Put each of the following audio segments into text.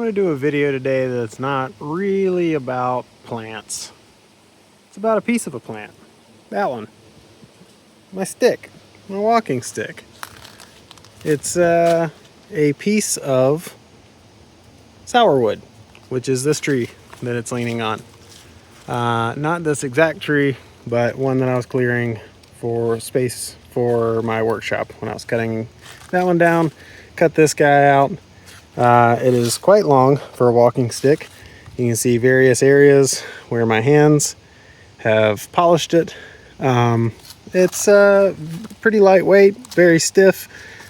to do a video today that's not really about plants. It's about a piece of a plant. That one. My stick. My walking stick. It's a piece of sourwood, which is this tree that it's leaning on. Not this exact tree, but one that I was clearing for space for my workshop when I was cutting that one down. Cut this guy out. It is quite long for a walking stick. You can see various areas where my hands have polished it. It's pretty lightweight, very stiff,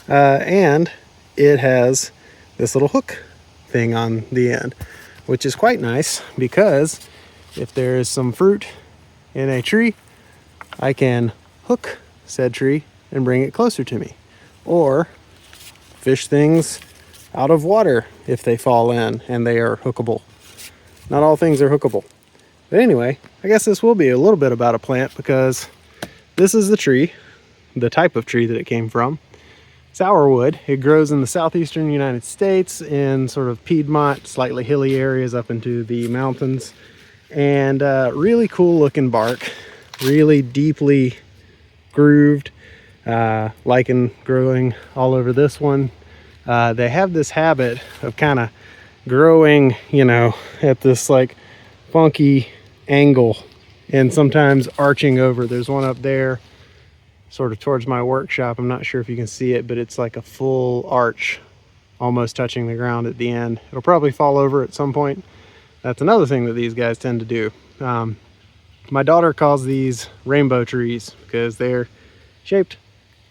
and it has this little hook thing on the end, which is quite nice because if there is some fruit in a tree, I can hook said tree and bring it closer to me, or fish things out of water if they fall in and they are hookable. Not all things are hookable. But anyway, I guess this will be a little bit about a plant because this is the tree, the type of tree that it came from. Sourwood. It grows in the southeastern United States in sort of Piedmont, slightly hilly areas up into the mountains. And really cool looking bark, really deeply grooved, lichen growing all over this one. They have this habit of kind of growing, you know, at this like funky angle and sometimes arching over. There's one up there sort of towards my workshop. I'm not sure if you can see it, but it's like a full arch almost touching the ground at the end. It'll probably fall over at some point. That's another thing that these guys tend to do. My daughter calls these rainbow trees because they're shaped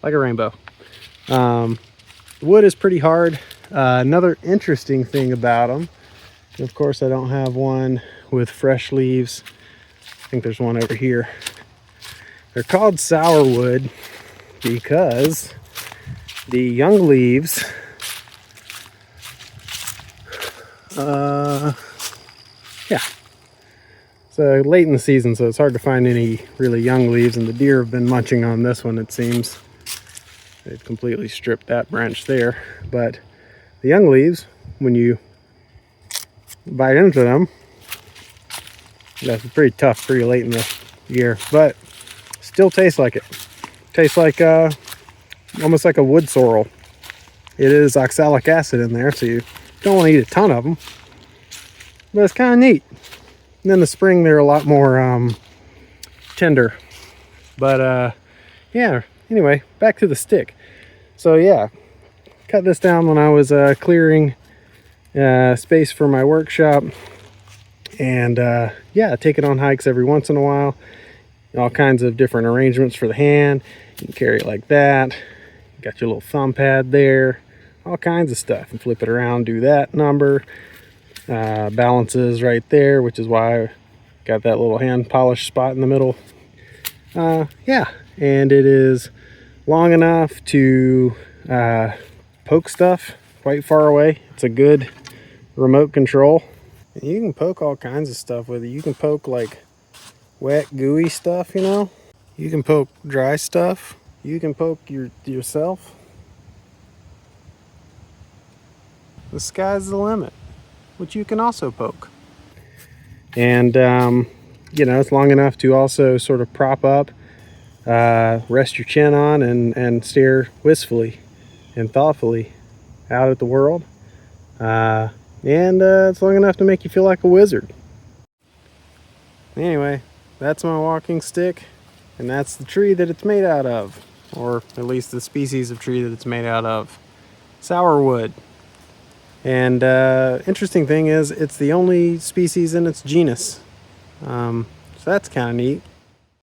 like a rainbow. Wood is pretty hard. Another interesting thing about them, of course I don't have one with fresh leaves. I think there's one over here. They're called sourwood because the young leaves so late in the season, so it's hard to find any really young leaves, and the deer have been munching on this one, it seems. They've completely stripped that branch there, but the young leaves, when you bite into them, that's pretty tough pretty late in the year, but still tastes like it. Tastes like almost like a wood sorrel. It is oxalic acid in there, so you don't want to eat a ton of them, but it's kind of neat. And in the spring they're a lot more tender, but yeah, anyway, back to the stick. So yeah, cut this down when I was clearing space for my workshop, and yeah, take it on hikes every once in a while. All kinds of different arrangements for the hand. You can carry it like that. You got your little thumb pad there, all kinds of stuff, and flip it around, do that number. Balances right there, which is why I got that little hand polish spot in the middle. Yeah, and it is long enough to poke stuff quite far away. It's a good remote control. And you can poke all kinds of stuff with it. You can poke like wet, gooey stuff, you know. You can poke dry stuff. You can poke yourself. The sky's the limit, which you can also poke. And you know, it's long enough to also sort of prop up, rest your chin on, and stare wistfully and thoughtfully out at the world. And it's long enough to make you feel like a wizard. Anyway, that's my walking stick, and that's the tree that it's made out of, or at least the species of tree that it's made out of. Sourwood. And interesting thing is, it's the only species in its genus. So that's kind of neat.